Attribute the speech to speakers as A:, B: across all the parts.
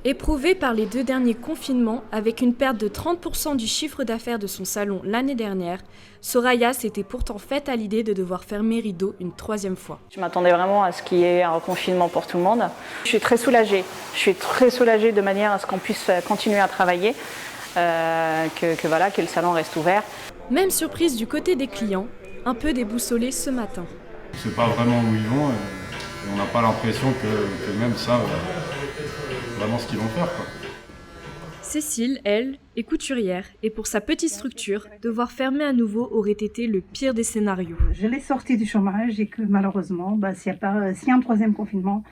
A: Éprouvée par les 2 derniers confinements, avec une perte de 30% du chiffre d'affaires de son salon l'année dernière, Soraya s'était pourtant faite à l'idée de devoir fermer rideau une 3e fois.
B: Je m'attendais vraiment à ce qu'il y ait un reconfinement pour tout le monde. Je suis très soulagée. Je suis très soulagée de manière à ce qu'on puisse continuer à travailler, que le salon reste ouvert.
A: Même surprise du côté des clients, un peu déboussolés ce matin.
C: On ne sait pas vraiment où ils vont et on n'a pas l'impression que même ça, vraiment ce qu'ils vont faire, quoi.
A: Cécile, elle, est couturière et pour sa petite structure, devoir fermer à nouveau aurait été le pire des scénarios.
D: Je l'ai sortie du chômage et que malheureusement, s'il y a un 3e confinement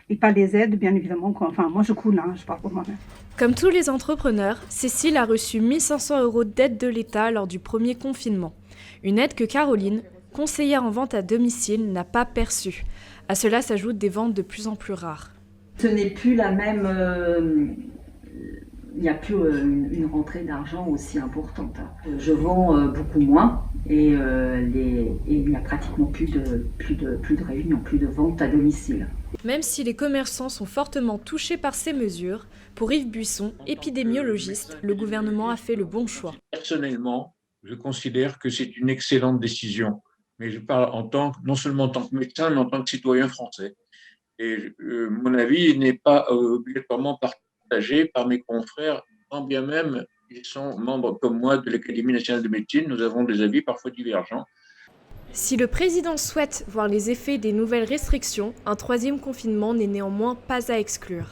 D: et pas les aides, bien évidemment, moi je coule, je parle pour moi-même.
A: Comme tous les entrepreneurs, Cécile a reçu 1 500 € d'aide de l'État lors du premier confinement. Une aide que Caroline, conseillère en vente à domicile, n'a pas perçue. À cela s'ajoutent des ventes de plus en plus rares.
E: Ce n'est plus la même... il n'y a plus une rentrée d'argent aussi importante. Je vends beaucoup moins et il n'y a pratiquement plus de réunions, plus de ventes à domicile.
A: Même si les commerçants sont fortement touchés par ces mesures, pour Yves Buisson, épidémiologiste, le gouvernement a fait le bon choix.
F: Personnellement, je considère que c'est une excellente décision. Mais je parle non seulement en tant que médecin, mais en tant que citoyen français. Et mon avis n'est pas obligatoirement partagé par mes confrères, quand bien même ils sont membres comme moi de l'Académie nationale de médecine. Nous avons des avis parfois divergents.
A: Si le président souhaite voir les effets des nouvelles restrictions, un 3e confinement n'est néanmoins pas à exclure.